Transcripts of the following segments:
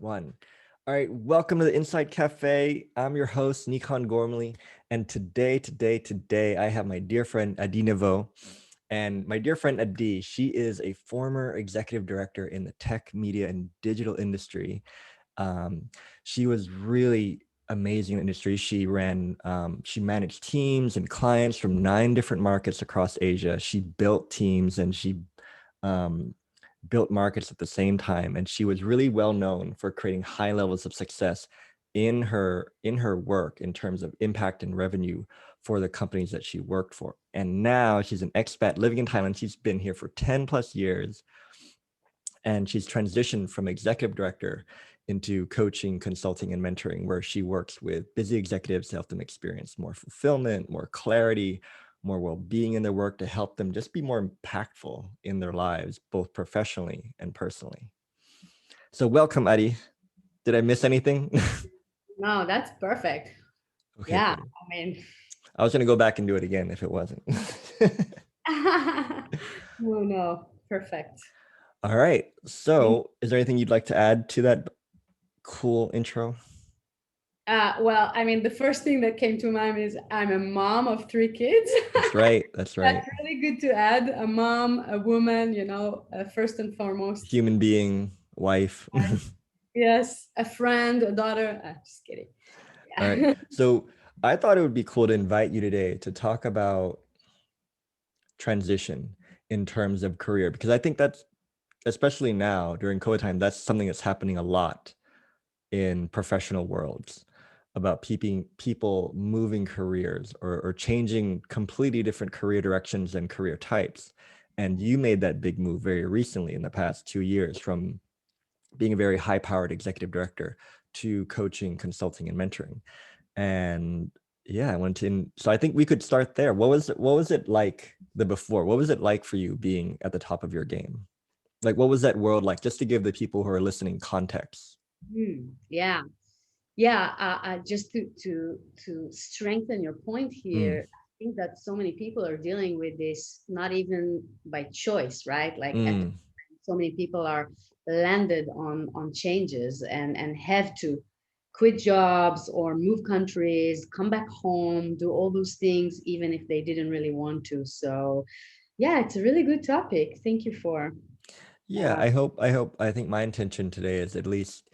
One. All right, welcome to the Inside Cafe. I'm your host, 𝗔𝗯់𝗂𝘁, and today, I have my dear friend Adi Nevo. And my dear friend Adi, she is a former executive director in the tech, media, and digital industry. She was really amazing in the industry. She managed teams and clients from 9 different markets across Asia. She built teams and she built markets at the same time, and she was really well known for creating high levels of success in her work in terms of impact and revenue for the companies that she worked for. And now she's an expat living in Thailand. She's been here for 10 plus years, and she's transitioned from executive director into coaching, consulting, and mentoring, where she works with busy executives to help them experience more fulfillment, more clarity, more well-being in their work, to help them just be more impactful in their lives, both professionally and personally. So welcome, Adi. Did I miss anything? No, that's perfect. Okay, Yeah, good. I mean, I was going to go back and do it again if it wasn't. no, perfect. All right. So is there anything you'd like to add to that cool intro? Well, I mean, the first thing that came to mind is I'm a mom of 3 kids. That's right. That's right. That's really good to add. A mom, a woman, first and foremost. Human being, wife. Yes, a friend, a daughter. Just kidding. All right. Yeah. So I thought it would be cool to invite you today to talk about transition in terms of career, because I think that's, especially now during COVID time, that's something that's happening a lot in professional worlds, about people moving careers or changing completely different career directions and career types. And you made that big move very recently in the past 2 years, from being a very high-powered executive director to coaching, consulting, and mentoring. And yeah, I went in. So I think we could start there. What was it like the before? What was it like for you being at the top of your game? Like, what was that world like? Just to give the people who are listening context. Yeah. Yeah, just to strengthen your point Mm, here, I think that so many people are dealing with this not even by choice, right? Like mm, so many people are landed on changes and have to quit jobs or move countries, come back home, do all those things, even if they didn't really want to. So, yeah, it's a really good topic. Thank you for. yeah, Uh, I think my intention today is at least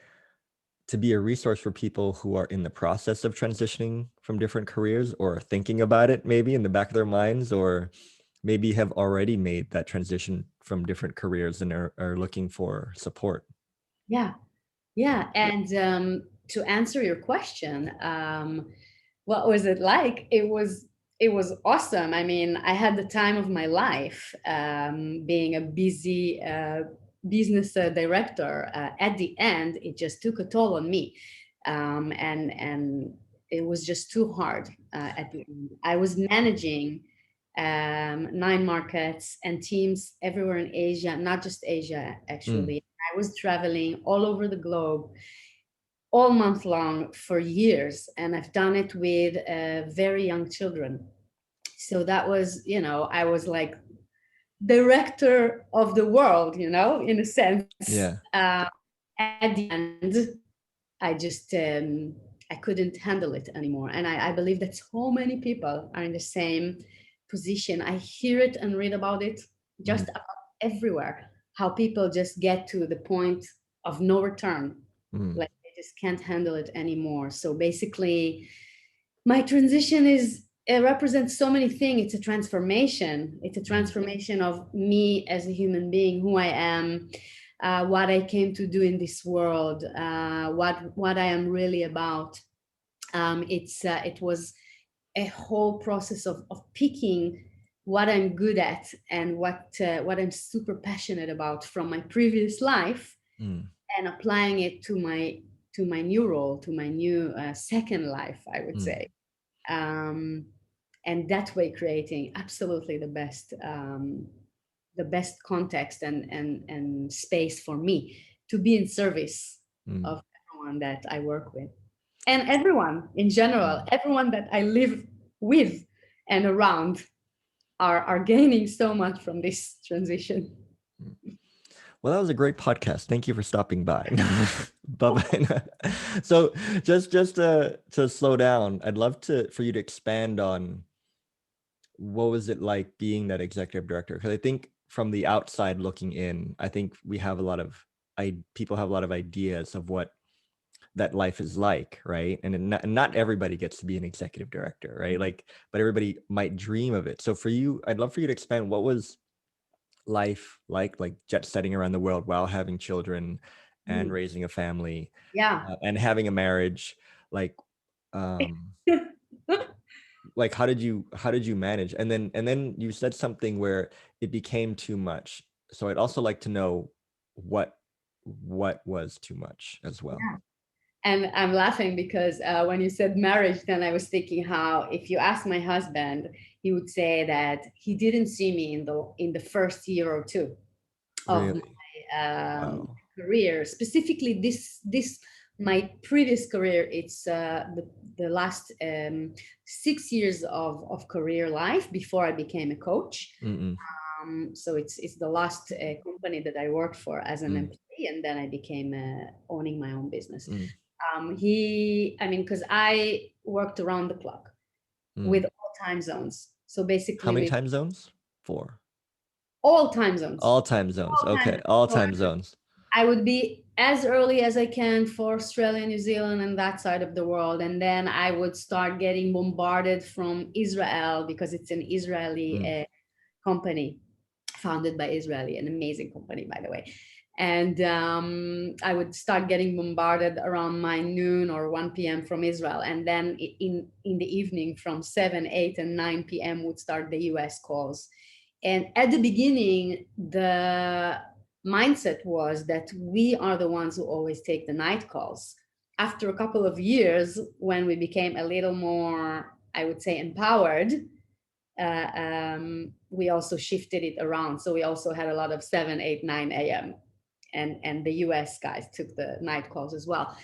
to be a resource for people who are in the process of transitioning from different careers, or thinking about it maybe in the back of their minds, or maybe have already made that transition from different careers and are looking for support. yeah, yeah, and to answer your question, what was it like? It was awesome. I mean, I had the time of my life, being a busy business director. At the end, it just took a toll on me, and it was just too hard. At the end, I was managing 9 markets and teams everywhere in Asia, not just Asia, Mm, actually. I was traveling all over the globe all month long for years, and I've done it with very young children. So that was, I was like director of the world, in a sense. yeah. At the end, I just I couldn't handle it anymore, and I believe that so many people are in the same position. I hear it and read about it Mm, just about everywhere. How people just get to the point of no return, mm, like they just can't handle it anymore. So basically, my transition is it represents so many things. It's a transformation. It's a mm, transformation of me as a human being, who I am, what I came to do in this world, what I am really about. It was a whole process of picking what I'm good at and what I'm super passionate about from my previous life, mm, and applying it to my new role, to my new second life, I would mm, say. um, and that way creating absolutely the best context and space for me to be in service mm, of everyone that I work with, and everyone in general, mm, everyone that I live with and around are gaining so much from this transition. mm. Well, that was a great podcast. Thank you for stopping by. Bye-bye. So just to slow down, I'd love to for you to expand on what was it like being that executive director? Because I think from the outside looking in, I think we have a lot of people have a lot of ideas of what that life is like, right? And not everybody gets to be an executive director, right? Like, but everybody might dream of it. So for you, I'd love for you to expand what was life like jet setting around the world while having children and Mm. raising a family Yeah. and having a marriage, like um like how did you manage? And then you said something where it became too much. So I'd also like to know what what was too much as well. Yeah. And I'm laughing because when you said marriage, then I was thinking how if you ask my husband, he would say that he didn't see me in the first year or two of Really? my Wow. career. Specifically, this my previous career. It's the last 6 years of career life before I became a coach. Mm-mm. So it's the last company that I worked for as an Mm, employee, and then I became owning my own business. mm, I mean, because I worked around the clock with mm. all time zones. So How basically, many with time zones? Four. all time zones, All time zones. all time Okay, zones. all So time zones. I would be as early as I can for Australia, New Zealand, and that side of the world. And then I would start getting bombarded from Israel because it's an Israeli Mm, company founded by Israeli, an amazing company, by the way. And I would start getting bombarded around my noon or 1 p.m. from Israel. And then in the evening from 7, 8, and 9 p.m. would start the US calls. And at the beginning, the mindset was that we are the ones who always take the night calls. After a couple of years, when we became a little more, I would say, empowered, we also shifted it around. So we also had a lot of 7, 8, 9 a.m. And the US guys took the night calls as well.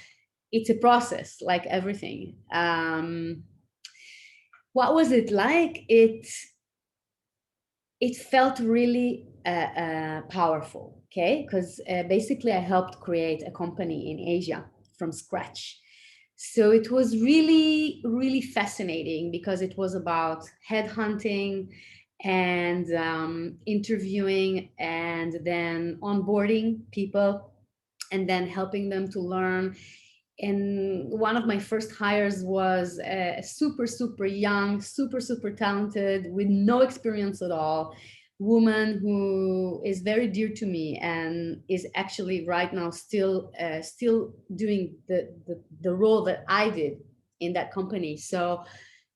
It's a process, like everything. What was it like? It felt really powerful, okay? Because basically I helped create a company in Asia from scratch. So it was really, really fascinating because it was about headhunting and interviewing and then onboarding people and then helping them to learn. And one of my first hires was a super, super young, super, super talented, with no experience at all, woman who is very dear to me and is actually right now still doing the role that I did in that company. So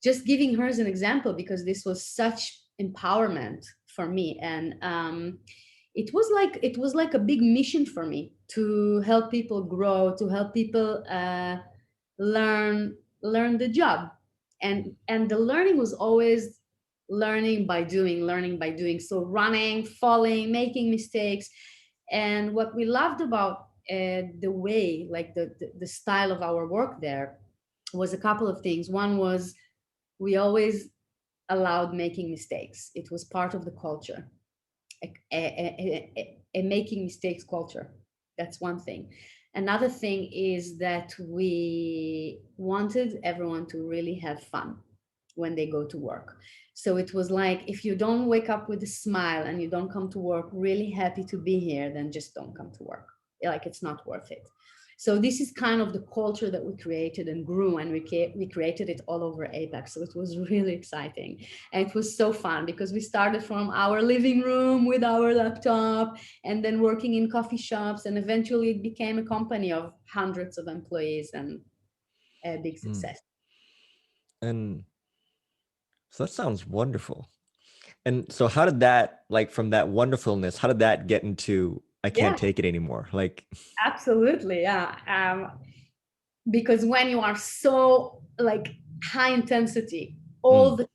just giving her as an example, because this was such empowerment for me. And it was like a big mission for me to help people grow, to help people learn the job. And the learning was always learning by doing, so running, falling, making mistakes. And what we loved about the way, like the style of our work there, was a couple of things. One was we always allowed making mistakes. It was part of the culture, a making mistakes culture. That's one thing. Another thing is that we wanted everyone to really have fun when they go to work. So it was like, if you don't wake up with a smile and you don't come to work really happy to be here, then just don't come to work. Like, it's not worth it. So this is kind of the culture that we created and grew, and we created it all over APAC. So it was really exciting. And it was so fun because we started from our living room with our laptop and then working in coffee shops. And eventually it became a company of hundreds of employees and a big mm. success. And so that sounds wonderful. And so how did that, like from that wonderfulness, how did that get into I Yeah, can't take it anymore? Like, absolutely. Yeah. Because when you are so like high intensity all mm, the,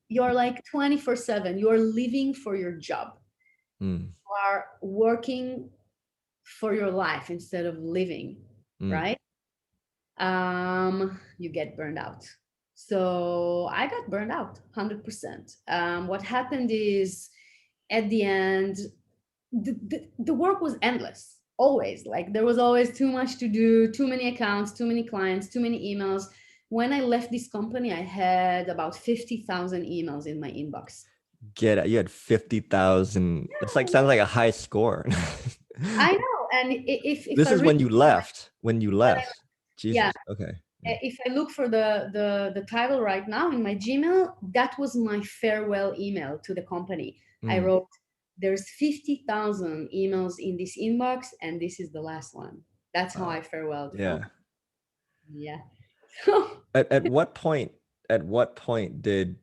you're like 24/7, you're living for your job, mm, you are working for your life instead of living, mm, right? You get burned out. So I got burned out 100%. What happened is, at the end, the work was endless, always. Like there was always too much to do, too many accounts, too many clients, too many emails. When I left this company, I had about 50,000 emails in my inbox. Get it. You had 50,000. It's like, sounds like a high score. I know. And if This I is really, when you left. When you when left. yeah, Jesus. Okay. Yeah. if I look for the title right now in my Gmail, that was my farewell email to the company. I Mm. wrote, "There's 50,000 emails in this inbox, and this is the last one." That's how Wow. I farewelled the Yeah. company. Yeah. At what point, did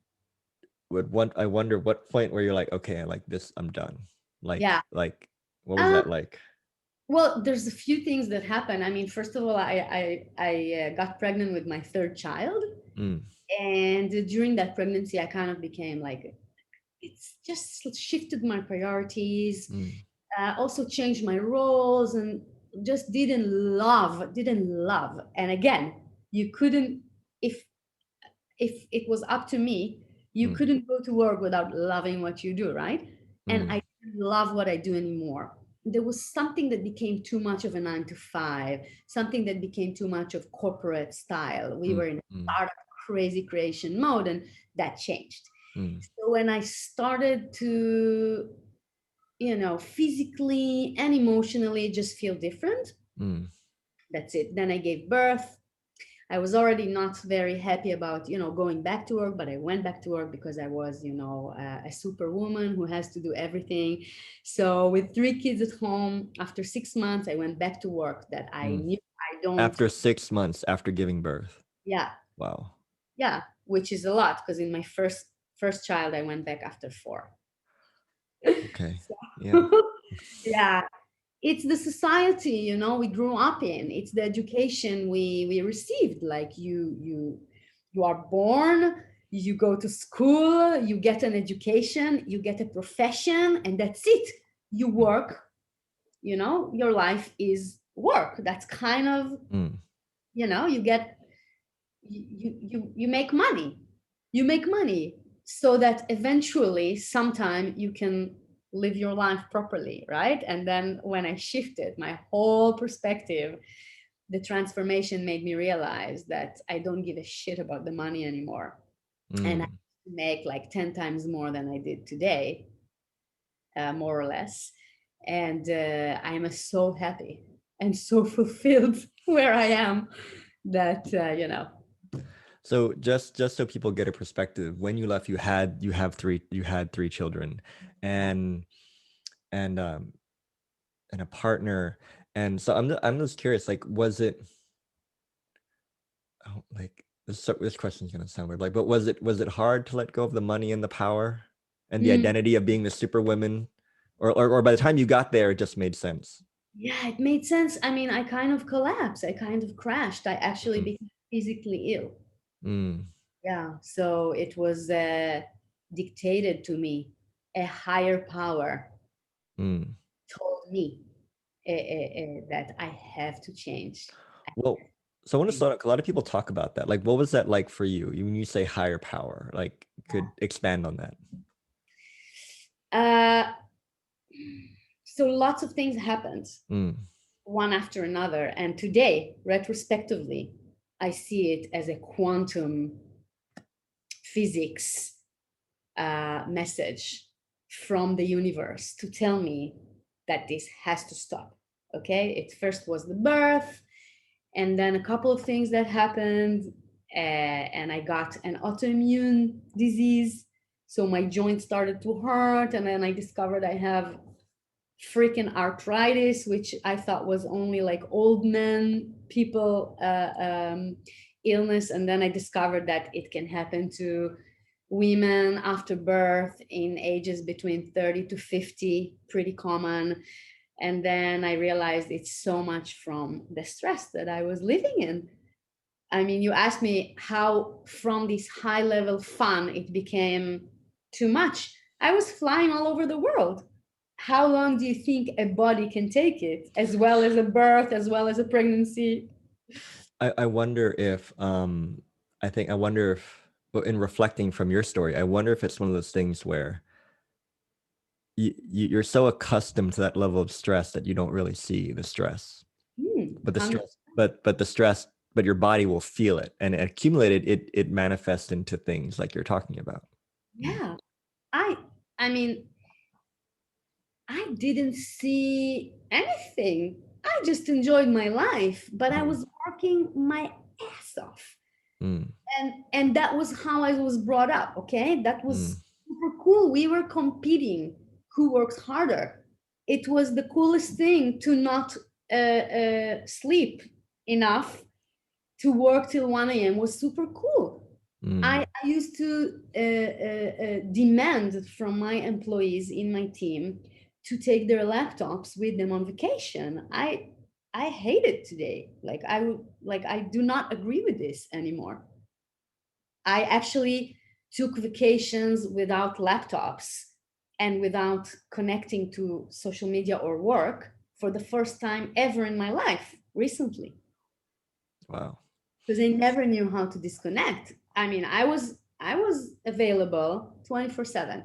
would one I wonder what point where you're like, okay, I like this, I'm done. Yeah. Like what was Um, that like? well, there's a few things that happen. I mean, first of all, I got pregnant with my third child, Mm, and during that pregnancy, I kind of became like, it's just shifted my priorities, mm, also changed my roles, and just didn't love. And again, you couldn't, if it was up to me, you mm, couldn't go to work without loving what you do, right? And mm, I didn't love what I do anymore. There was something that became too much of a 9 to 5, something that became too much of corporate style. We mm, were in a mm, startup crazy creation mode, and that changed. mm, So when I started to, physically and emotionally just feel different, mm, that's it. Then I gave birth. I was already not very happy about, going back to work, but I went back to work because I was, a superwoman who has to do everything. So with 3 kids at home, after 6 months, I went back to work that I mm. knew I don't, After 6 months after giving birth. yeah, Wow. yeah, which is a lot because in my first child, I went back after 4. Okay. So, Yeah. yeah, it's the society, we grew up in. It's the education we received. Like you are born, you go to school, you get an education, you get a profession, and that's it. You Mm, work, your life is work. That's kind of, mm, you get, you make money. You make money so that eventually sometime you can live your life properly, right? And then when I shifted my whole perspective, the transformation made me realize that I don't give a shit about the money anymore, and I mm. make like 10 times more than I did today, more or less. And I'm so happy and so fulfilled where I am that, So just so people get a perspective, when you left, you had three children, and and um and a partner. And so I'm just curious, like, was it, oh, like this question is gonna sound weird, like, but was it hard to let go of the money and the power and the Mm, identity of being the superwoman, or by the time you got there, it just made sense? yeah, it made sense. I mean, I kind of collapsed. I kind of crashed. I actually Mm, became physically ill. mm, Yeah. So it was dictated to me. A higher power mm. told me that I have to change. I Well, so I want to have start, a lot of people talk about that. Like, what was that like for you when you say higher power? Like, could expand on that? to- Uh, so lots of things happened, Mm, one after another. And today, retrospectively, I see it as a quantum physics message from the universe to tell me that this has to stop. Okay, it first was the birth, and then a couple of things that happened, and I got an autoimmune disease. So my joints started to hurt, and then I discovered I have freaking arthritis, which I thought was only like old men people illness. And then I discovered that it can happen to women after birth in ages between 30 to 50, pretty common. And then I realized it's so much from the stress that I was living in. I mean, you asked me how from this high level fun it became too much. I was flying all over the world. How long do you think a body can take it, as well as a birth, as well as a pregnancy? I wonder if I wonder if, well, in reflecting from your story, I wonder if it's one of those things where you're so accustomed to that level of stress that you don't really see the stress. But the 100%. stress, but the stress, but your body will feel it, and accumulated, it manifests into things like you're talking about. Mm, Yeah. I I mean, I didn't see anything. I just enjoyed my life, but I mm, was working my ass off. mm, And that was how I was brought up, okay? That mm, was super cool. We were competing who works harder. It was the coolest thing to not sleep enough to work till 1 a.m. was super cool. mm, I used to demand from my employees in my team to take their laptops with them on vacation. I hate it today. I do not agree with this anymore. I actually took vacations without laptops and without connecting to social media or work for the first time ever in my life recently, wow. because I never knew how to disconnect. I mean, I was available 24/7.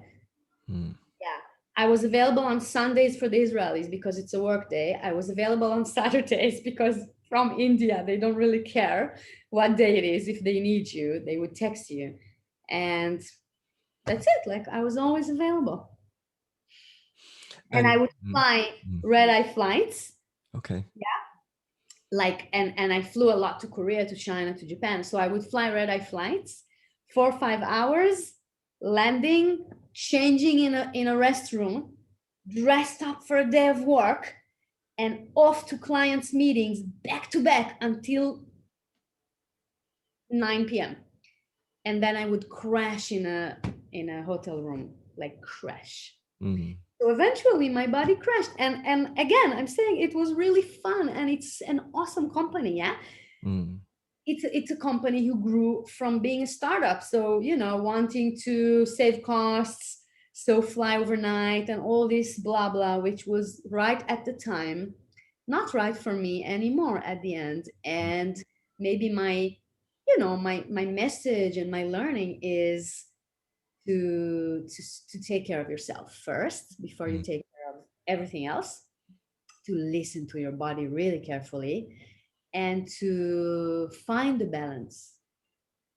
Mm, Yeah. I was available on Sundays for the Israelis because it's a work day. I was available on Saturdays because from India, they don't really care what day it is. If they need you, they would text you. And that's it. Like I was always available. And I and would mm, fly mm, red eye flights. okay. Like and I flew a lot to Korea, to China, to Japan. So I would fly red eye flights, 4 or 5 hours, landing, changing in a restroom, dressed up for a day of work, and off to clients' meetings back to back until 9 p.m. And then I would crash in a hotel room, like crash. Mm, So eventually my body crashed. And again, I'm saying it was really fun and it's an awesome company. Yeah. mm, It's a company who grew from being a startup. So, wanting to save costs, so fly overnight and all this blah blah, which was right at the time, not right for me anymore at the end. And maybe my message and my learning is to take care of yourself first before you mm, take care of everything else, to listen to your body really carefully, and to find the balance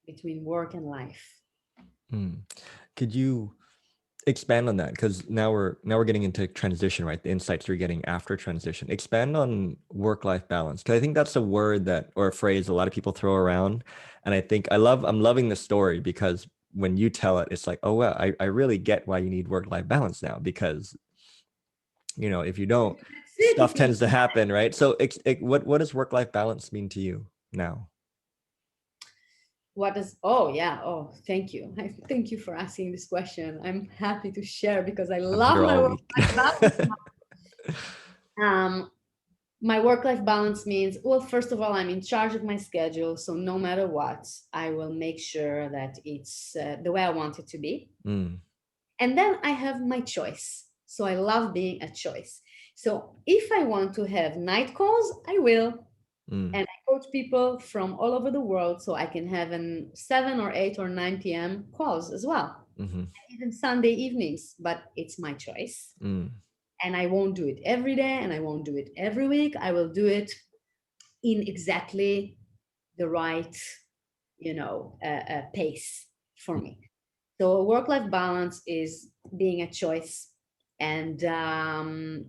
between work and life. mm. Could you expand on that? Because now we're getting into transition, right? The insights you're getting after transition. Expand on work-life balance, because I think that's a word that, or a phrase, a lot of people throw around, and I think I'm loving the story, because when you tell it, it's like, oh well, I really get why you need work-life balance now, because if you don't, That's it. stuff If you tends to happen, right? So what does work-life balance mean to you now? What does Oh yeah, oh, thank you. Thank you for asking this question. I'm happy to share because I I'm love here my all work week. life balance. um my work life balance means, well, first of all, I'm in charge of my schedule, so no matter what, I will make sure that it's the way I want it to be. Mm, And then I have my choice. So I love being a choice. So if I want to have night calls, I will. mm, And I coach people from all over the world, so I can have an 7 or 8 or 9 p.m. calls as well, mhm, even Sunday evenings, but it's my choice. mm, And I won't do it every day and I won't do it every week. I will do it in exactly the right, pace for me. So work-life balance is being a choice and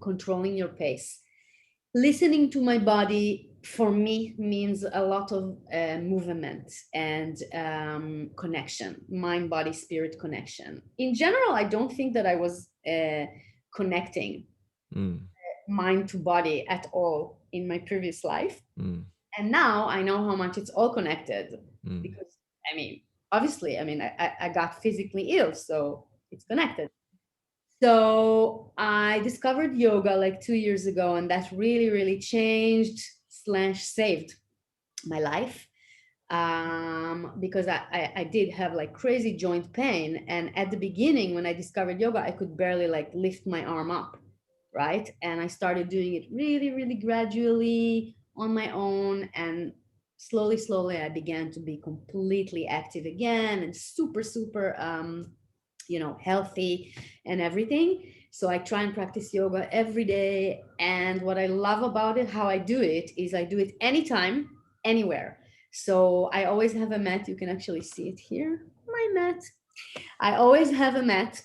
controlling your pace. Listening to my body for me means a lot of movement and connection, mind, body, spirit connection. In general, I don't think that I was connecting mm, mind to body at all in my previous life. mm, And now I know how much it's all connected mm, because, I mean, obviously, I mean, I got physically ill, so it's connected. So I discovered yoga like 2 years ago, and that really, really changed slash saved my life, because I did have like crazy joint pain. And at the beginning, when I discovered yoga, I could barely like lift my arm up, right? And I started doing it really, really gradually on my own. And slowly, slowly, I began to be completely active again and super, super, healthy and everything. So I try and practice yoga every day. And what I love about it, how I do it, is I do it anytime, anywhere. So I always have a mat. You can actually see it here, my mat. I always have a mat,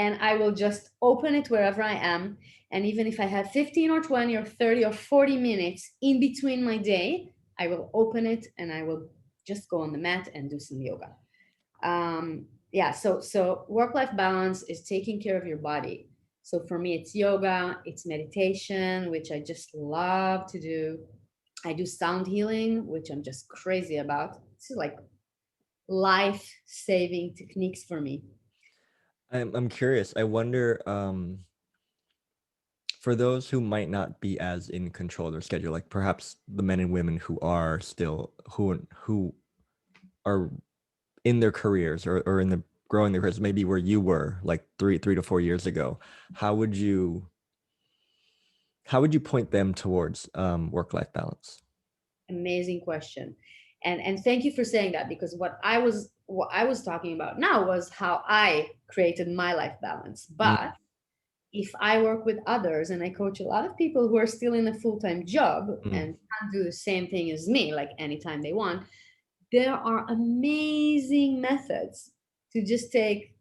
and I will just open it wherever I am. And even if I have 15 or 20 or 30 or 40 minutes in between my day, I will open it and I will just go on the mat and do some yoga. Yeah, so work-life balance is taking care of your body. So for me, it's yoga, it's meditation, which I just love to do. I do sound healing, which I'm just crazy about. It's like life-saving techniques for me. I'm curious. I wonder, for those who might not be as in control of their schedule, like perhaps the men and women who are still who are in their careers or in the growing their careers, maybe where you were like three to 4 years ago, how would you point them towards work-life balance? Amazing question. And thank you for saying that, because what I was talking about now was how I created my life balance. Mm, But if I work with others and I coach a lot of people who are still in a full-time job mm, and can't do the same thing as me, like anytime they want, there are amazing methods to just take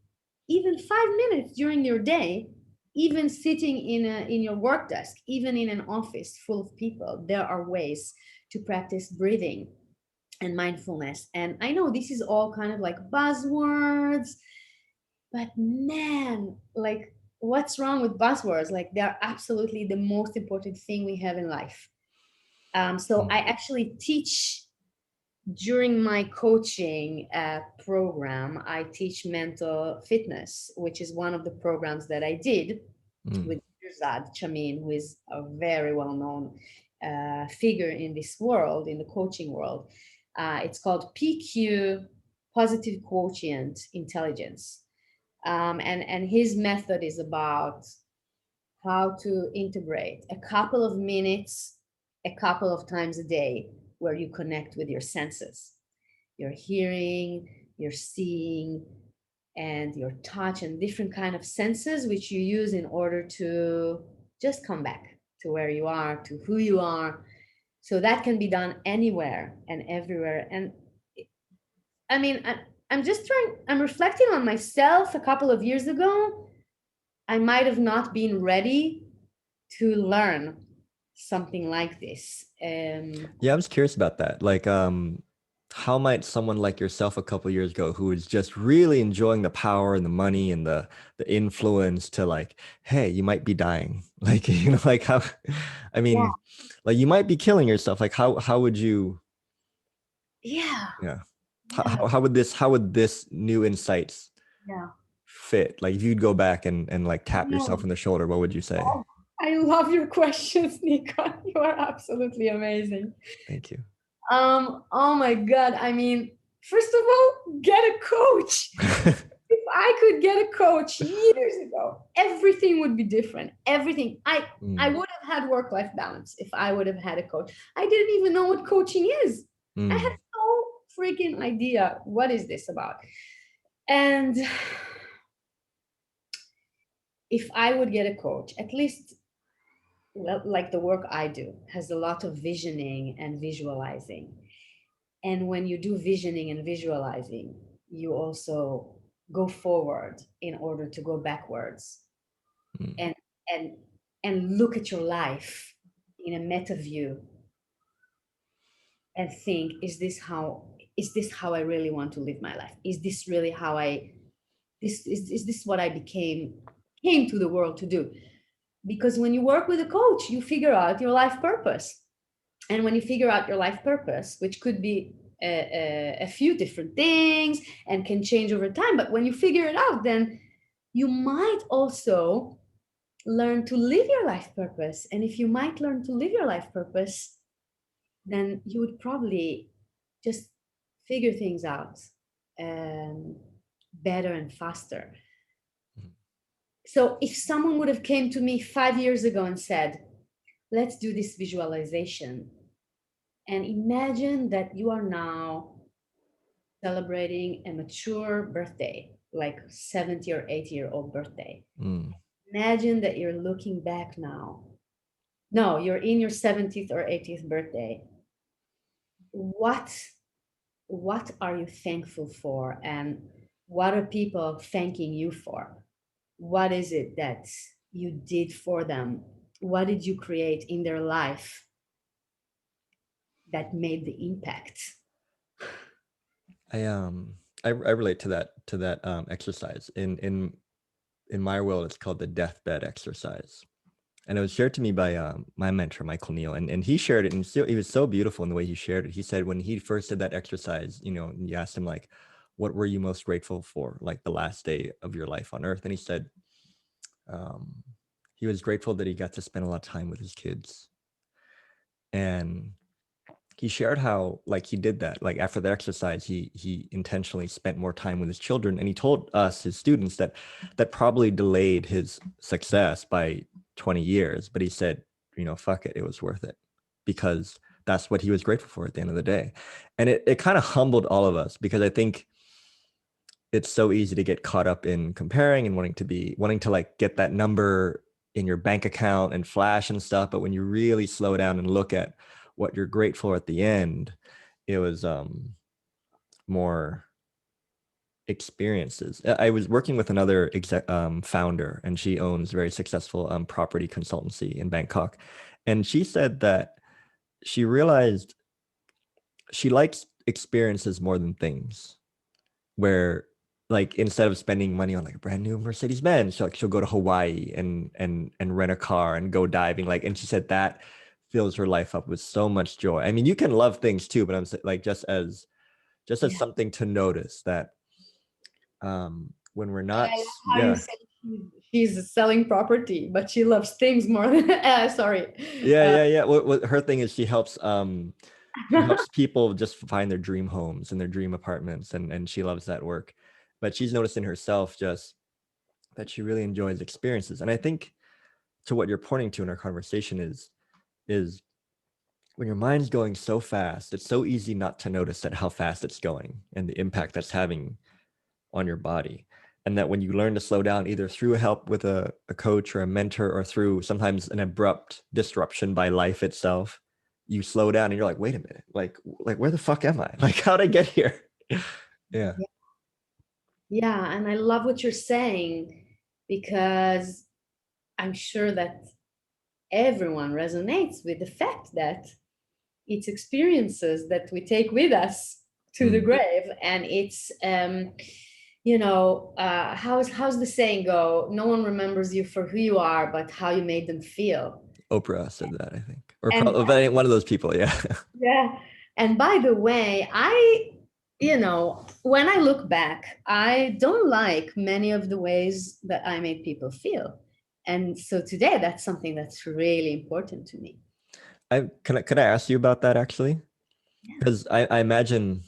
even 5 minutes during your day, even sitting in your work desk, even in an office full of people. There are ways to practice breathing and mindfulness. And I know this is all kind of like buzzwords, but man, like, what's wrong with buzzwords? Like, they're absolutely the most important thing we have in life. So mm, I actually teach during my coaching program. I teach mental fitness, which is one of the programs that I did mm, with 𝗔𝗯់_𝗂𝘁, who is a very well-known figure in this world, in the coaching world. It's called PQ, Positive Quotient Intelligence. And his method is about how to integrate a couple of minutes, a couple of times a day, where you connect with your senses, your hearing, your seeing, and your touch, and different kind of senses which you use in order to just come back to where you are, to who you are. So that can be done anywhere and everywhere. And I mean, I'm reflecting on myself a couple of years ago. I might have not been ready to learn something like this. yeah, I was curious about that. Like, how might someone like yourself a couple years ago, who is just really enjoying the power and the money and the influence, to like, hey, you might be dying, like, like how, I Yeah, mean, like you might be killing yourself. Like, how would you, yeah, yeah, yeah, how would this new insights yeah. fit? Like, if you'd go back and like tap yourself Oh, on the shoulder, what would you say? I love your questions, Nika. You are absolutely amazing. Thank you. Oh my God. I mean, first of all, get a coach. If I could get a coach years ago, everything would be different. Everything. I Mm, would have had work-life balance if I would have had a coach. I didn't even know what coaching is. I had mm, no freaking idea what is this about. And if I would get a coach, at least, well, like the work I do has a lot of visioning and visualizing. And when you do visioning and visualizing, you also go forward in order to go backwards, mm, and and and look at your life in a meta view and think, is this how I really want to live my life? Is this really how I this is this what I came to the world to do? Because when you work with a coach, you figure out your life purpose. And when you figure out your life purpose, which could be a few different things and can change over time, but when you figure it out, then you might also learn to live your life purpose. And if you might learn to live your life purpose, then you would probably just figure things out um, better and faster. mm, So if someone would have came to me 5 years ago and said, let's do this visualization, and imagine that you are now celebrating a mature birthday, like 70 or 80-year-old birthday. mm, imagine that you're looking back now. No, you're in your 70th or 80th birthday. What what are you thankful for, and what are people thanking you for? What is it that you did for them? What did you create in their life that made the impact? I I relate to that exercise. In my world, it's called the deathbed exercise. And it was shared to me by my mentor, Michael Neal, and he shared it, and so, it was so beautiful in the way he shared it. He said when he first did that exercise, you know, and you asked him like, what were you most grateful for, like the last day of your life on earth? And he said um, he was grateful that he got to spend a lot of time with his kids. And he shared how like he did that, like after the exercise he intentionally spent more time with his children, and he told us, his students, that that probably delayed his success by 20 years, but he said, you know, fuck it, it was worth it, because that's what he was grateful for at the end of the day. And it kind of humbled all of us, because I think it's so easy to get caught up in comparing and wanting to like get that number in your bank account and flash and stuff. But when you really slow down and look at what you're grateful for at the end, it was more experiences. I was working with another founder, and she owns very successful property consultancy in Bangkok. And she said that she realized she likes experiences more than things, where like instead of spending money on like a brand new Mercedes Benz, she'll go to Hawaii and rent a car and go diving. Like, and she said that fills her life up with so much joy. I mean, you can love things too, but I'm like, just as Yeah. something to notice that when we're And not, I love how you yeah, say she's selling property, but she loves things more than sorry. yeah, Uh, yeah, yeah. What her thing is, she helps people just find their dream homes and their dream apartments, and she loves that work. But she's noticed in herself just that she really enjoys experiences. And I think to what you're pointing to in our conversation is when your mind's going so fast, it's so easy not to notice that how fast it's going and the impact that's having on your body. And that when you learn to slow down, either through help with a coach or a mentor, or through sometimes an abrupt disruption by life itself, you slow down and you're like, wait a minute, like where the fuck am I? Like, how'd I get here? Yeah. yeah, and I love what you're saying, because I'm sure that everyone resonates with the fact that it's experiences that we take with us to the Mm. grave. And it's how's the saying go? No one remembers you for who you are, but how you made them feel. Oprah said that, I think, or And probably one of those people. Yeah. yeah, and by the way, when I look back, I don't like many of the ways that I made people feel. And so today, that's something that's really important to me. Could I ask you about that actually? Yeah. Because I imagine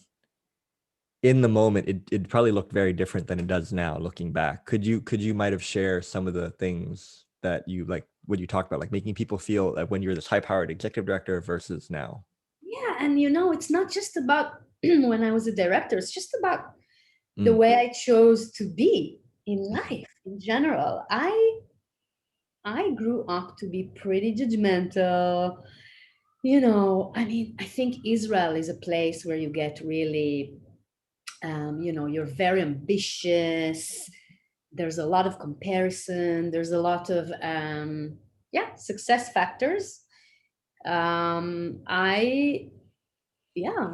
in the moment it probably looked very different than it does now looking back. Could you might have shared some of the things that you like when you talk about like making people feel like when you're this high powered executive director versus now? Yeah, and it's not just about when I was a director, it's just about the Mm, way I chose to be in mhm, life in general. I grew up to be pretty judgmental. I mean, I think Israel is a place where you get really, you're very ambitious. There's a lot of comparison. There's a lot of, yeah, success factors. I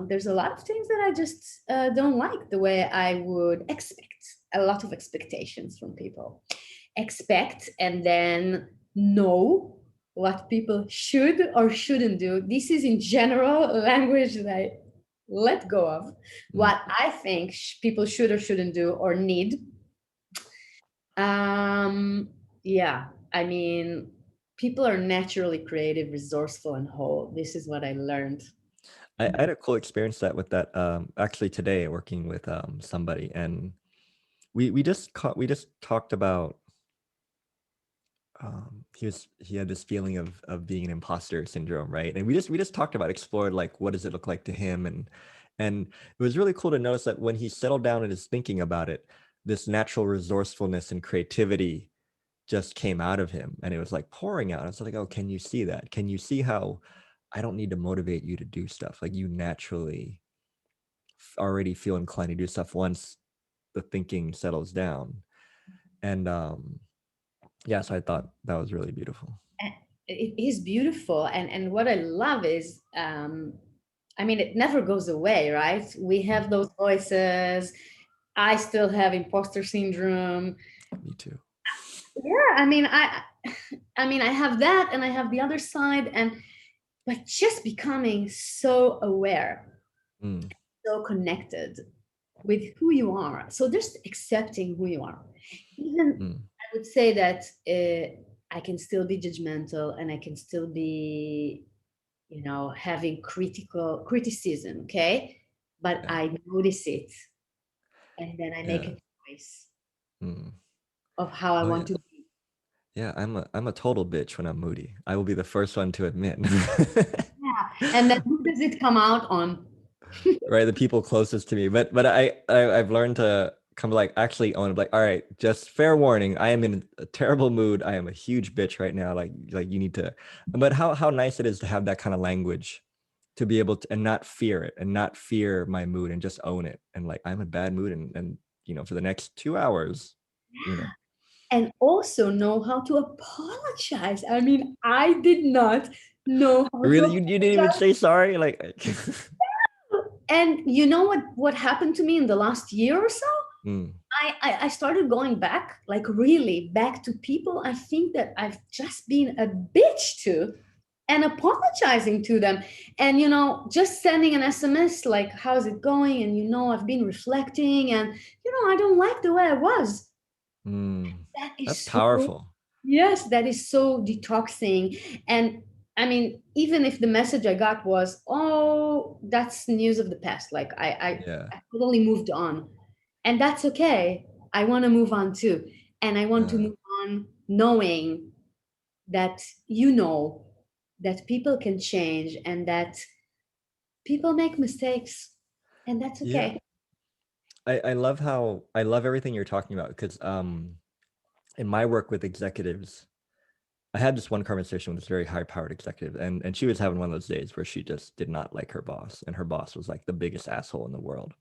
there's a lot of things that I just don't like the way I would expect. A lot of expectations from people. Expect and then know what people should or shouldn't do. This is in general language that I let go of. mm. What I think people should or shouldn't do or need. Um, yeah, I mean, people are naturally creative, resourceful, and whole. This is what I learned. I had a cool experience that with that actually today working with somebody, and we just talked about he had this feeling of being an imposter syndrome, right? And we just talked about, explored like what does it look like to him, and it was really cool to notice that when he settled down and is thinking about it, this natural resourcefulness and creativity just came out of him, and it was like pouring out. I was like, oh, can you see that? Can you see how I don't need to motivate you to do stuff? Like, you naturally already feel inclined to do stuff once the thinking settles down. And yeah, so I thought that was really beautiful. And it is beautiful, and what I love is, I mean, it never goes away, right? We Mm, have those voices. I still have imposter syndrome. me too. Yeah, I mean, I mean, I have that, and I have the other side, and but just becoming so aware, Mm, so connected with who you are. So just accepting who you are. Even mm, I would say that I can still be judgmental, and I can still be, having criticism, okay? But yeah. I notice it, and then I make Yeah. a choice Mm. of how I Oh want yeah. to be. Yeah, I'm a total bitch when I'm moody. I will be the first one to admit. Yeah. And then who does it come out on? Right, the people closest to me. But I've learned to come like actually own it. Like, all right, just fair warning. I am in a terrible mood. I am a huge bitch right now. Like you need to. But how nice it is to have that kind of language, to be able to and not fear it and not fear my mood and just own it. And like, I'm in a bad mood, and for the next 2 hours, you know. And also know how to apologize. I mean, I did not know how to Really, you didn't even apologize. say sorry, like. And you know what happened to me in the last year or so? Mm, I started going back, like really back to people I think that I've just been a bitch to, and apologizing to them. And, just sending an SMS like, how's it going? And, I've been reflecting, and, I don't like the way I was. mm. That That's is so, powerful. yes, that is so detoxing. And I mean, even if the message I got was, oh, that's news of the past, like Yeah. I totally moved on. And that's okay. I want to move on too. And I want to Uh, move on knowing that, that people can change, and that people make mistakes, and that's yeah. okay. I love everything you're talking about, because in my work with executives, I had this one conversation with this very high powered executive, and she was having one of those days where she just did not like her boss, and her boss was like the biggest asshole in the world.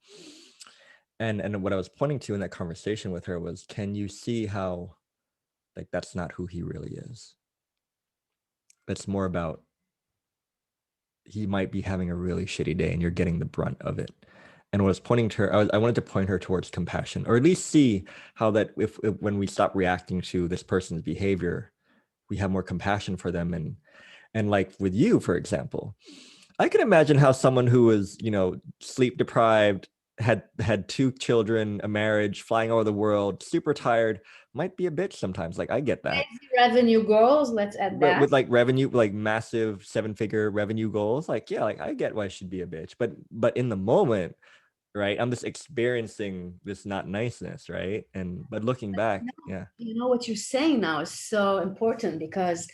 And what I was pointing to in that conversation with her was, can you see how, like, that's not who he really is? It's more about, he might be having a really shitty day and you're getting the brunt of it. And what I was pointing to her, I wanted to point her towards compassion, or at least see how that if when we stop reacting to this person's behavior, we have more compassion for them. And like with you, for example, I can imagine how someone who was, sleep deprived, had 2 children, a marriage, flying over the world, super tired, might be a bitch sometimes. Like, I get that. Crazy revenue goals, let's add But that. with like revenue, like massive 7-figure revenue goals, like, yeah, like I get why she'd be a bitch. But in the moment, right, I'm just experiencing this not niceness, right? And but looking back, yeah. What you're saying now is so important, because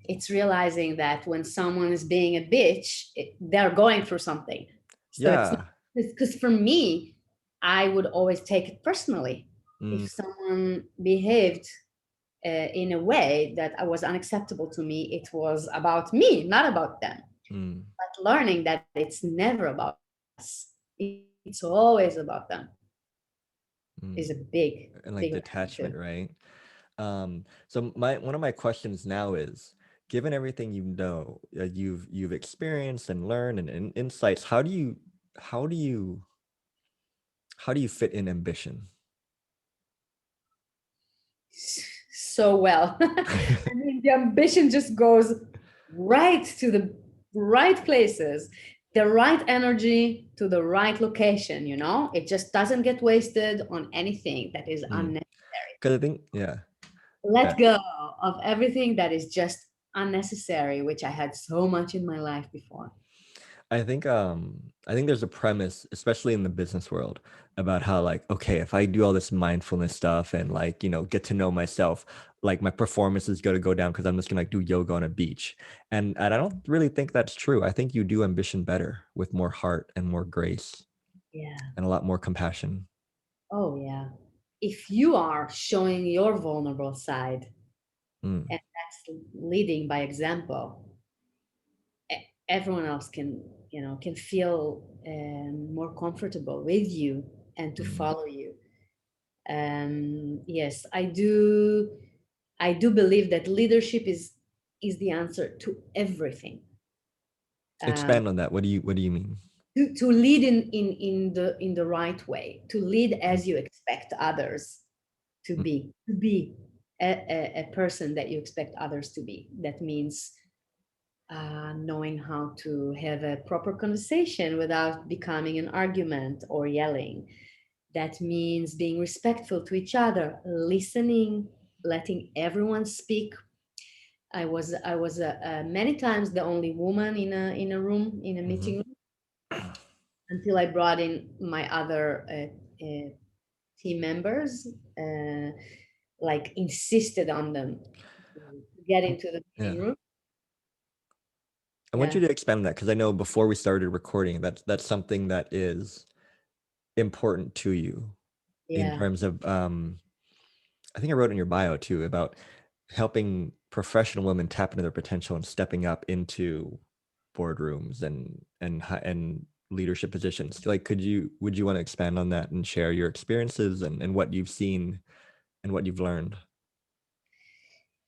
it's realizing that when someone is being a bitch, they're going through something. So it's not, Yeah. because for me, I would always take it personally Mm, if someone behaved in a way that was unacceptable to me. It was about me, not about them. mm, But learning that it's never about us, it's always about them, mm. is a big, And like big lesson detachment, too. right? So my one of my questions now is, given everything you've experienced and learned and insights, how do you how do you fit in ambition? So well. I mean, the ambition just goes right to the right places, the right energy to the right location, it just doesn't get wasted on anything that is Mm. unnecessary. Because I think, yeah, yeah, Let go of everything that is just unnecessary, which I had so much in my life before. I think there's a premise, especially in the business world, about how, like, okay, if I do all this mindfulness stuff and, like, get to know myself, like my performance is going to go down because I'm just gonna like do yoga on a beach. And I don't really think that's true. I think you do ambition better with more heart and more grace Yeah. and a lot more compassion. Oh, yeah. if you are showing your vulnerable side, Mm. and that's leading by example, everyone else can, can feel more comfortable with you and to Mm. follow you. Yes, I do believe that leadership is the answer to everything. um, Expand on that. What do you mean? to lead in the right way, to lead as you expect others to be a person that you expect others to be. That means knowing how to have a proper conversation without becoming an argument or yelling. That means being respectful to each other, listening, letting everyone speak. I was many times the only woman in a room, in a Mm-hmm. meeting room, until I brought in my other team members, uh, like insisted on them to get into the Yeah. meeting room. I want Yeah, you to expand on that because I know before we started recording, that's something that is important to you in yeah, terms of I think I wrote in your bio too about helping professional women tap into their potential and stepping up into boardrooms and leadership positions. Like, would you want to expand on that and share your experiences and what you've seen and what you've learned?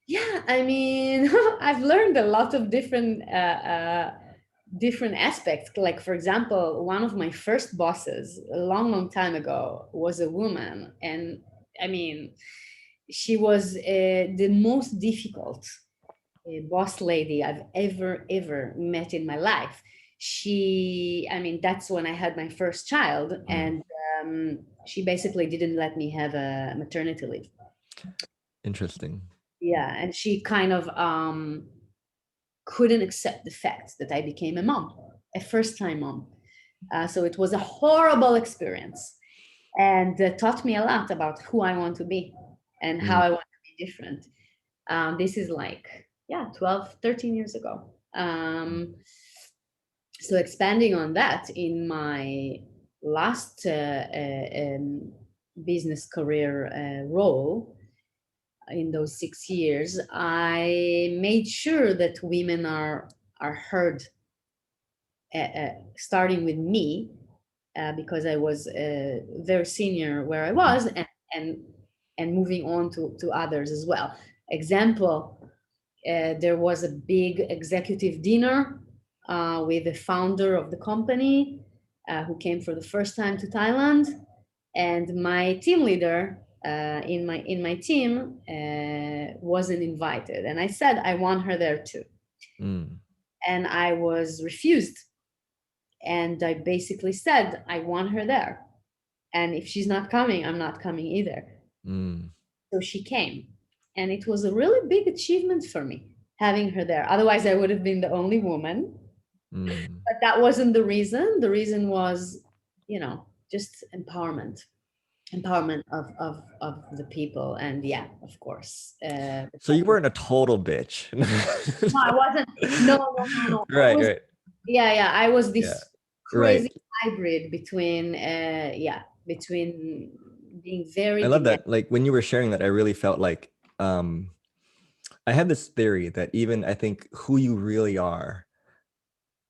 yeah. I mean, I've learned a lot of different aspects. Like, for example, one of my first bosses a long, long time ago was a woman, and I mean, she was the most difficult boss lady I've ever met in my life. I mean, that's when I had my first child, Mm. and she basically didn't let me have a maternity leave. Interesting. Yeah, and she kind of couldn't accept the fact that I became a mom, a first time mom. So it was a horrible experience, and taught me a lot about who I want to be and how Mm. I want to be different. This is like, yeah, 12, 13 years ago. So expanding on that, in my last business career role, in those 6 years, I made sure that women are heard, starting with me, because I was very senior where I Mhm. was, and and moving on to others as well. Example, there was a big executive dinner with the founder of the company, who came for the first time to Thailand, and my team leader in my team wasn't invited, and I said I want her there too, Mm. and I was refused, and I basically said I want her there, and if she's not coming, I'm not coming either. Mm. So she came, and it was a really big achievement for me having her there. Otherwise, I would have been the only woman. Mm. But that wasn't the reason. The reason was, just empowerment of the people. And yeah, of course. So you weren't a total bitch. No, I wasn't. No, no, no, no. Right, right. Yeah. I was Yeah. this Right. crazy hybrid between being I very love demanding. that. Like when you were sharing that, I really felt like um I had this theory that even I think who you really are,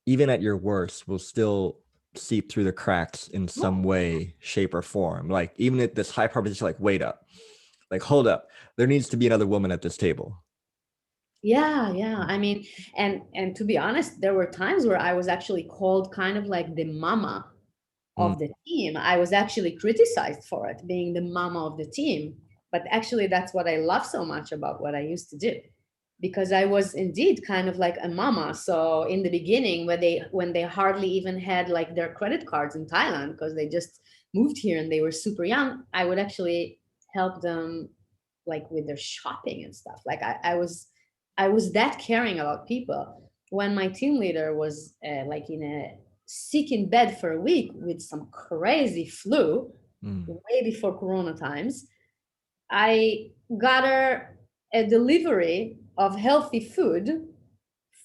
even at your worst, will still seep through the cracks in some way, shape, or form. Like even at this high proposition, like wait up, like hold up, there needs to be another woman at this table. Yeah. I mean, and to be honest, there were times where I was actually called kind of like the mama Mm. of the team. I was actually criticized for it, being the mama of the team. But actually, that's what I love so much about what I used to do, because I was indeed kind of like a mama. So in the beginning, when they hardly even had like their credit cards in Thailand because they just moved here and they were super young, I would actually help them like with their shopping and stuff. Like I was that caring about people. When my team leader was like in a sick in bed for a week with some crazy flu, Mm. way before Corona times, I got her a delivery of healthy food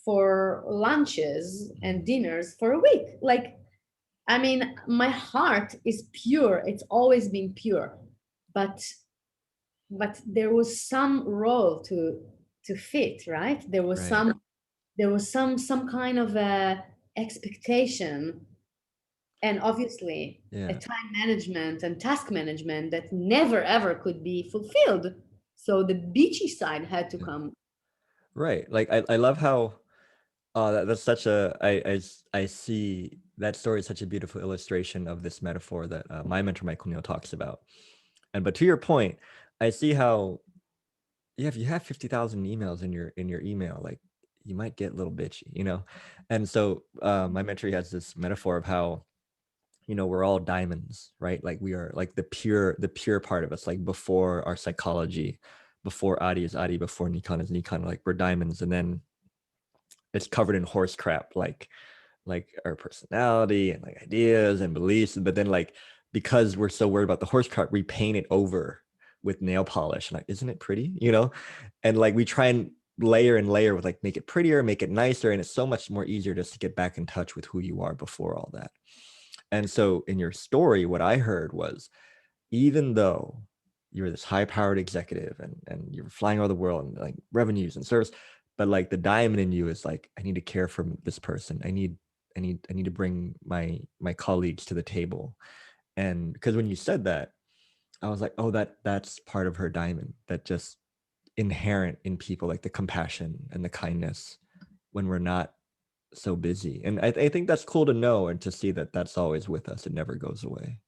for lunches and dinners for a week. Like, I mean, my heart is pure. It's always been pure. but there was some role to fit, right? Right. There was some kind of a expectation, and obviously a Yeah. time management and task management that never ever could be fulfilled. So the beachy side had to Yeah. come. Right. Like I love how that's such a I see that story is such a beautiful illustration of this metaphor that my mentor Michael Neal talks about. And but to your point, I see how yeah, if you have 50,000 emails in your email, like you might get a little bitchy, you know? And so my mentor has this metaphor of how, you know, we're all diamonds, right? Like we are like the pure part of us, like before our psychology, before Adi is Adi, before Nikan is Nikan, like we're diamonds. And then it's covered in horse crap, like our personality and like ideas and beliefs. But then like because we're so worried about the horse crap, we paint it over with nail polish. And like, isn't it pretty? You know? And like we try and layer with like make it prettier, make it nicer. And it's so much more easier just to get back in touch with who you are before all that. And so in your story, what I heard was even though you're this high powered executive and you're flying all over the world and like revenues and service, but like the diamond in you is like, I need to care for this person. I need to bring my colleagues to the table. And because when you said that, I was like, oh, that's part of her diamond, that just inherent in people, like the compassion and the kindness when we're not so busy. And I think that's cool to know and to see that that's always with us. It never goes away.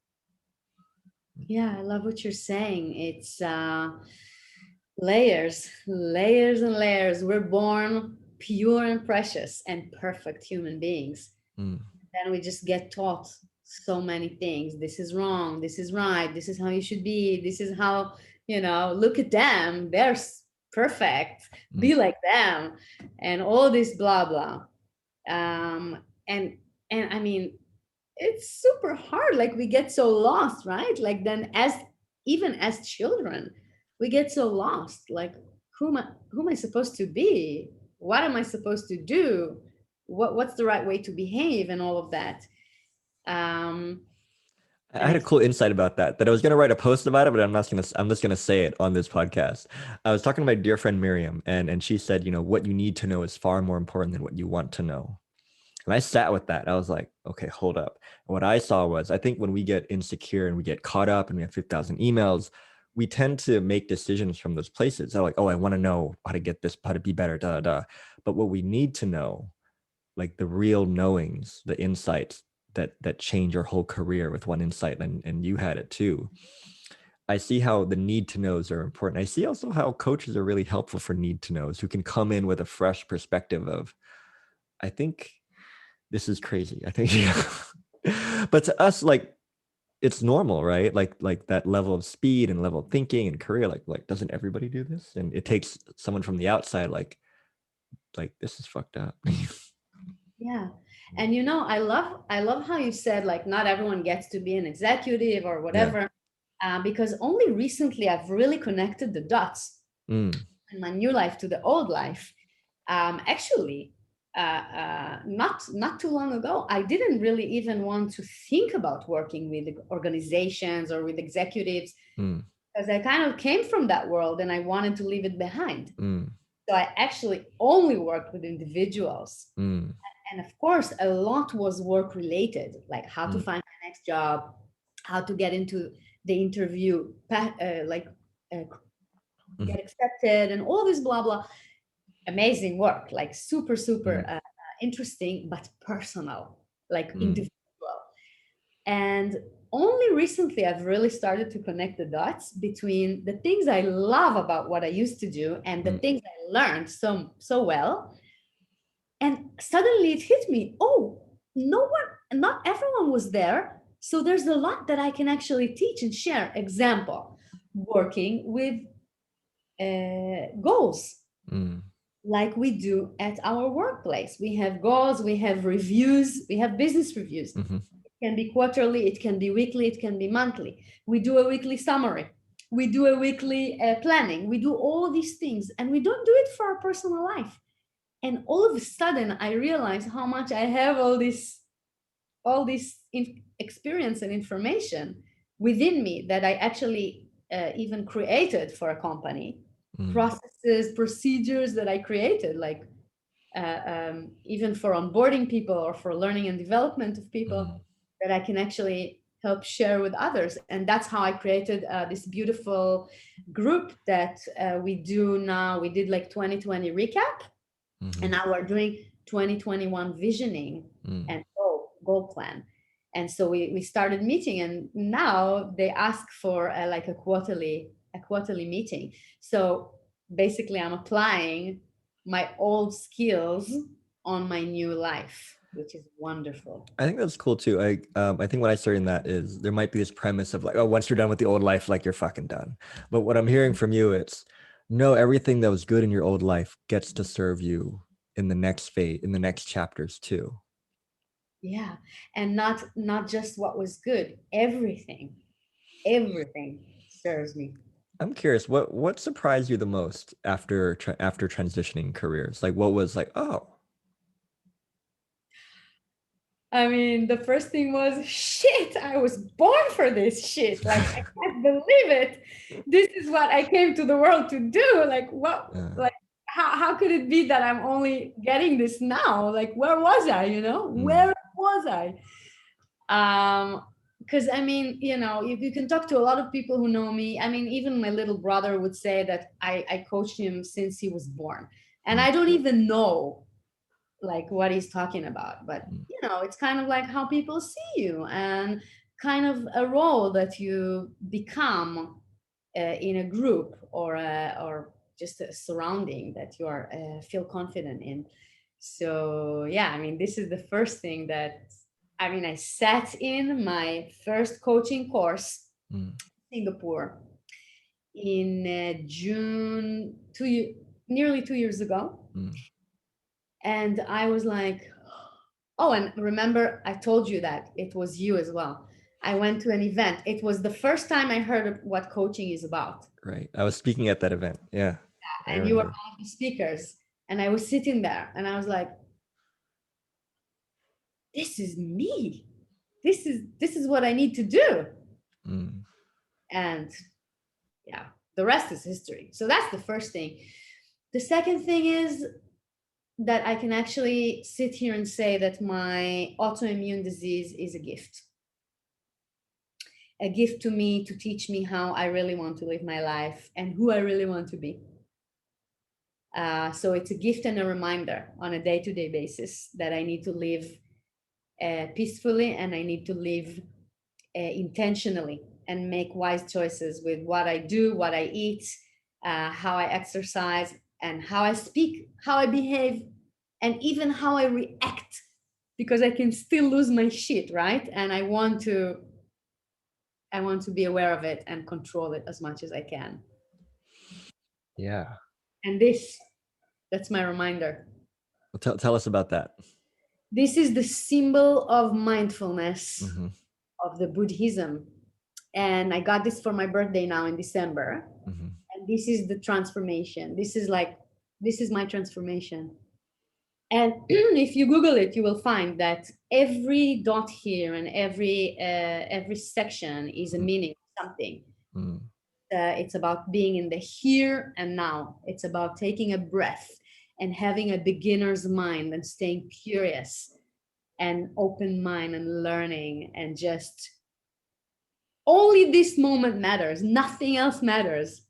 Yeah, I love what you're saying. It's layers, layers and layers. We're born pure and precious and perfect human beings. Mm, Then we just get taught so many things. This is wrong, this is right, this is how you should be, this is how, look at them, they're perfect, mm. be like them, and all this blah blah. And I mean, it's super hard. Like we get so lost, right? Like then as even as children, we get so lost. Like who am I supposed to be? What am I supposed to do? What's the right way to behave and all of that. Um I and had a it's cool insight about that I was going to write a post about it, but I'm just going to say it on this podcast. I was talking to my dear friend Miriam, and she said, you know, what you need to know is far more important than what you want to know. And I sat with that. I was like, okay, hold up. And what I saw was, I think when we get insecure and we get caught up and we have 50,000 emails, we tend to make decisions from those places. They're like, oh, I want to know how to get this, how to be better, da, da, da. But what we need to know, like the real knowings, the insights that change your whole career with one insight, and you had it too. I see how the need to knows are important. I see also how coaches are really helpful for need to knows, who can come in with a fresh perspective of, I think this is crazy. I think, yeah. But to us, like it's normal, right? Like that level of speed and level of thinking and career, like doesn't everybody do this? And it takes someone from the outside, like this is fucked up. yeah. And I love how you said like not everyone gets to be an executive or Yeah. whatever, because only recently I've really connected the dots Mm, in my new life to the old life. Actually, not too long ago, I didn't really even want to think about working with organizations or with executives mm, because I kind of came from that world and I wanted to leave it behind. mm, So I actually only worked with individuals. mm, And of course, a lot was work related, like how to mm, find my next job, how to get into the interview, uh, mm, get accepted, and all this blah blah. Amazing work, like super super mm, interesting, but personal, like mm, individual. And only recently I've really started to connect the dots between the things I love about what I used to do and the mm, things I learned so well. And suddenly it hit me, oh, not everyone was there, so there's a lot that I can actually teach and share. Example, working with goals mm, like we do at our workplace. We have goals, we have reviews, we have business reviews. mhm, It can be quarterly, it can be weekly, it can be monthly. We do a weekly summary, we do a weekly planning, we do all these things, and we don't do it for our personal life. And all of a sudden, I realize how much I have all this experience and information within me that I actually even created for a company, Mm. processes, procedures that I created, like even for onboarding people or for learning and development of people, that I can actually help share with others. And that's how I created this beautiful group that we do now. We did like 2020 recap, Mm-hmm. and now we're doing 2021 visioning and goal plan. And so we started meeting, and now they ask for like a quarterly meeting. So basically I'm applying my old skills on my new life, which is wonderful. I think that's cool too. I think what I started in that is there might be this premise of like, oh, once you're done with the old life, like you're fucking done. But what I'm hearing from you, it's no, everything that was good in your old life gets to serve you in the next phase, in the next chapters too. Yeah, and not just what was good, everything serves me. I'm curious, what surprised you the most after after transitioning careers? Like, what was like, oh, I mean, the first thing was, shit, I was born for this shit. Like, I can't believe it. This is what I came to the world to do. Like, what, like, how could it be that I'm only getting this now? Like, where was I, Where was I? Because I mean, you can talk to a lot of people who know me. I mean, even my little brother would say that I coached him since he was born. And I don't even know like what he's talking about, but it's kind of like how people see you and kind of a role that you become in a group or just a surrounding that you are feel confident in. So yeah, I mean, this is the first thing that I sat in my first coaching course in Singapore in June nearly 2 years ago. And I was like, oh, and remember, I told you that it was you as well. I went to an event. It was the first time I heard of what coaching is about. right. I was speaking at that event. Yeah. And you were one of the speakers. And I was sitting there and I was like, this is me. This is what I need to do. And yeah, the rest is history. So that's the first thing. The second thing is that I can actually sit here and say that my autoimmune disease is a gift to me to teach me how I really want to live my life and who I really want to be. So it's a gift and a reminder on a day-to-day basis that I need to live peacefully, and I need to live intentionally and make wise choices with what I do, what I eat, how I exercise, and how I speak, how I behave, and even how I react, because I can still lose my shit, right? And I want to be aware of it and control it as much as I can. Yeah. And that's my reminder. Well, tell us about that. This is the symbol of mindfulness of the Buddhism. And I got this for my birthday now in December. And this is the transformation. This is my transformation. And if you Google it, you will find that every dot here and every section is a meaning of something. It's about being in the here and now. It's about taking a breath and having a beginner's mind and staying curious and open mind and learning, and just only this moment matters. Nothing else matters.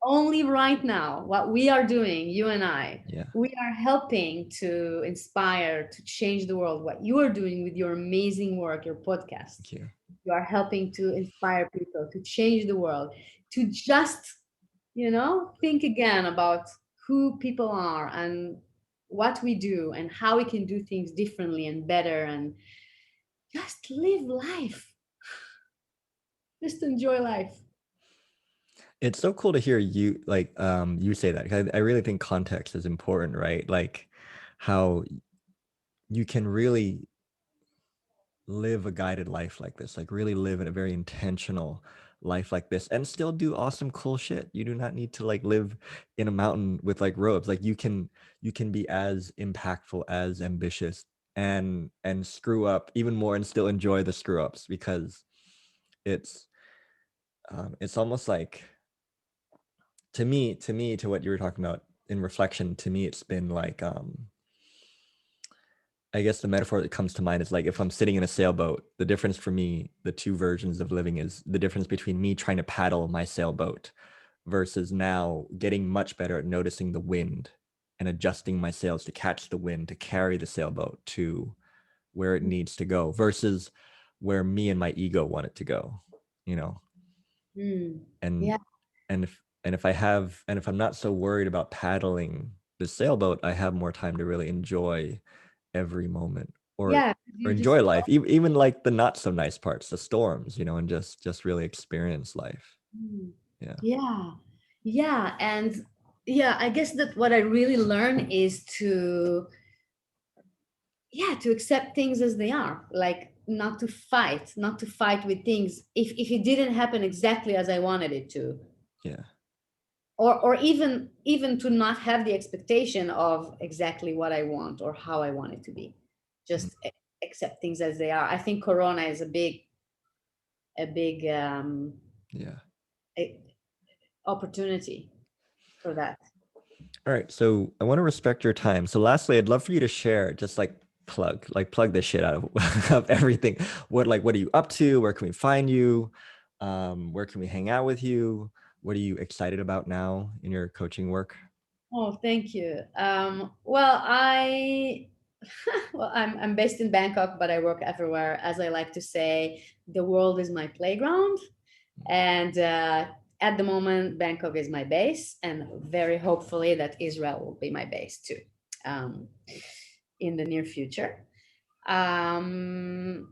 Only right now, what we are doing, you and I, we are helping to inspire, to change the world. What you are doing with your amazing work, your podcast, you are helping to inspire people, to change the world, to just, think again about who people are and what we do and how we can do things differently and better, and just live life. Just enjoy life. It's so cool to hear you you say that, because I really think context is important, right? Like how you can really live a guided life like this, like really live in a very intentional life like this and still do awesome cool shit. You do not need to like live in a mountain with like robes. Like you can be as impactful, as ambitious, and screw up even more and still enjoy the screw ups, because it's it's almost like, to me, to what you were talking about in reflection, to me, it's been like, I guess the metaphor that comes to mind is like, if I'm sitting in a sailboat, the difference for me, the two versions of living, is the difference between me trying to paddle my sailboat versus now getting much better at noticing the wind and adjusting my sails to catch the wind, to carry the sailboat to where it needs to go versus where me and my ego want it to go, you know? Mm. And Yeah. if I'm not so worried about paddling the sailboat, I have more time to really enjoy every moment, or Yeah. or You just enjoy life, even like the not so nice parts, the storms, and just really experience life. Mm. Yeah. Yeah. Yeah. And yeah, I guess that what I really learn is to accept things as they are, like not to fight with things if it didn't happen exactly as I wanted it to, Yeah. or even to not have the expectation of exactly what I want or how I want it to be. Mm. Just accept things as they are. I think Corona is a big Yeah. a- opportunity for that. All right, so I want to respect your time. So lastly, I'd love for you to share, just like plug the shit out of, of everything. What are you up to? Where can we find you? Where can we hang out with you? What are you excited about now in your coaching work? Oh, thank you. Well, I'm based in Bangkok, but I work everywhere. As I like to say, the world is my playground, and at the moment, Bangkok is my base, and very hopefully that Israel will be my base too, um, in the near future. Um,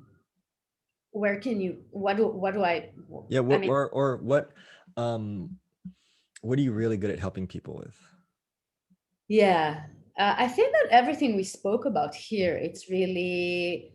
where can you? What do I? Yeah, I what mean, or um what are you really good at helping people with? yeah, I think that everything we spoke about here, it's really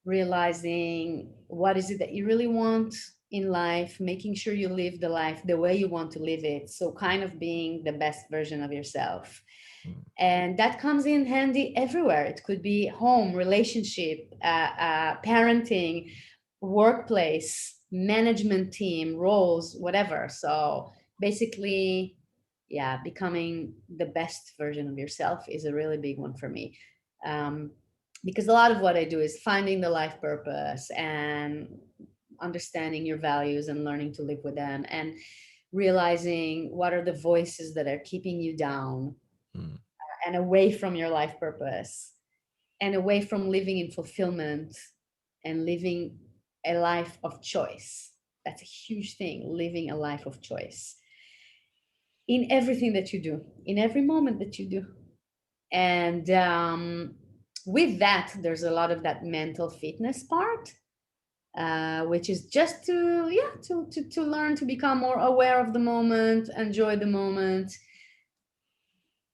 realizing what is it that you really want in life, making sure you live the life the way you want to live it, so kind of being the best version of yourself. Mm, And that comes in handy everywhere. It could be home, relationship, parenting, workplace, management team, roles, whatever. So basically, yeah, becoming the best version of yourself is a really big one for me. Um, because a lot of what I do is finding the life purpose and understanding your values and learning to live with them, and realizing what are the voices that are keeping you down mm, and away from your life purpose, and away from living in fulfillment and living a life of choice. That's a huge thing, living a life of choice in everything that you do, in every moment that you do. And with that, there's a lot of that mental fitness part, which is just to learn to become more aware of the moment, enjoy the moment,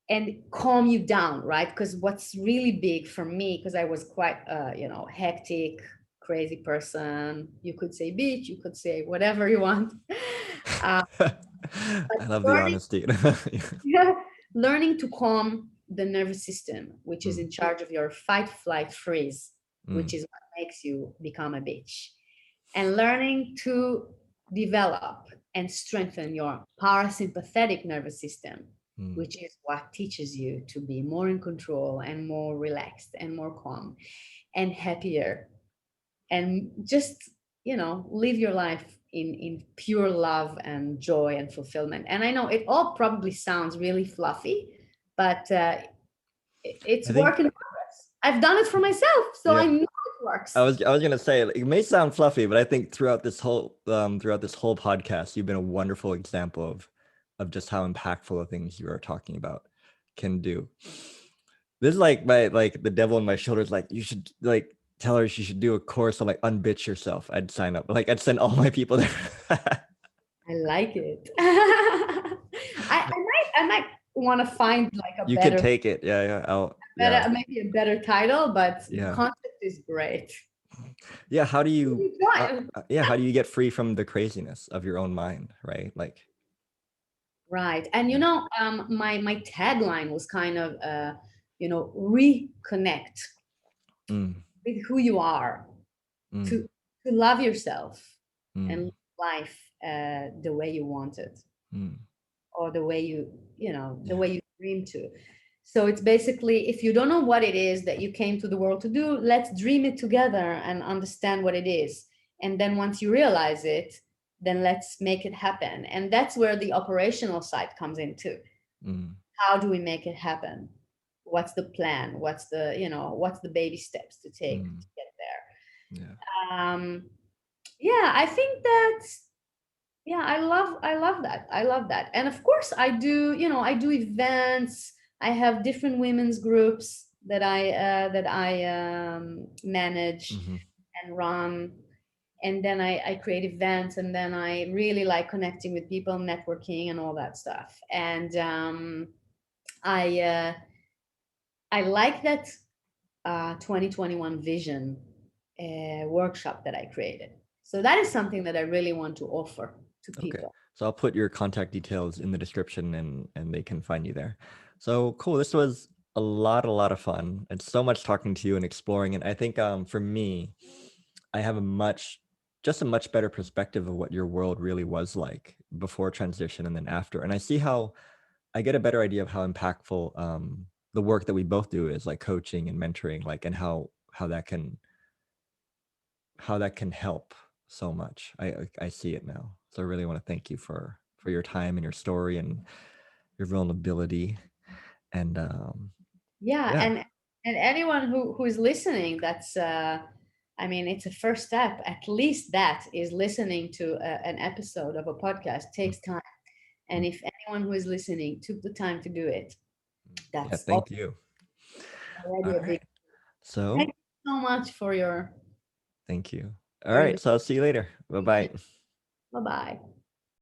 and calm you down, right? Because what's really big for me, because I was quite hectic, crazy person. You could say bitch, you could say whatever you want. uh, but I love the learning, honesty. learning to calm the nervous system, which is Mm, in charge of your fight, flight, freeze, which mm, is what makes you become a bitch, and learning to develop and strengthen your parasympathetic nervous system, mm. which is what teaches you to be more in control and more relaxed and more calm and happier, and just live your life in pure love and joy and fulfillment. And I know it all probably sounds really fluffy, but it's I think, work in progress. I've done it for myself, so I yeah. know it works. I was gonna say, like, it may sound fluffy, but I think throughout this whole podcast, you've been a wonderful example of just how impactful the things you are talking about can do. This is like the devil on my shoulders, like, you should like tell her she should do a course on like unbitch yourself. I'd sign up. Like, I'd send all my people there. I like it. I might want to find like a You could better, take it. Yeah, yeah. Yeah, better, maybe a better title, but the yeah. concept is great. Yeah, how do you Try. yeah, how do you get free from the craziness of your own mind, right? Like, Right. And yeah. my tagline was kind of reconnect Mm, with who you are, mm, to love yourself and mm, live life the way you want it, Mm. or the way the Yeah. way you dream to. So it's basically, if you don't know what it is that you came to the world to do, let's dream it together and understand what it is. And then once you realize it, then let's make it happen. And that's where the operational side comes into. Mm. How do we make it happen? What's the plan? What's the baby steps to take Mm. to get there? Yeah. Yeah, I think that, yeah, I love that. I love that. And of course I do events. I have different women's groups that I manage Mm-hmm. and run. And then I create events, and then I really like connecting with people, networking and all that stuff. And I uh, I like that 2021 vision workshop that I created. So that is something that I really want to offer to Okay. people. So I'll put your contact details in the description, and they can find you there. So cool. This was a lot of fun. It's so much talking to you and exploring. And I think for me, I have just a much better perspective of what your world really was like before transition and then after. And I get a better idea of how impactful the work that we both do is, like coaching and mentoring, like, and how that can help so much. I see it now. So I really want to thank you for your time and your story and your vulnerability. And Yeah, yeah. and anyone who is listening, that's I mean, it's a first step. At least that is listening to an episode of a podcast takes time. And Mhm. if anyone who is listening took the time to do it, Yeah, that's thank you. All already a big. right. Thank So you so much for your thank you. All for right. your. So I'll see you later. Bye bye. Bye bye.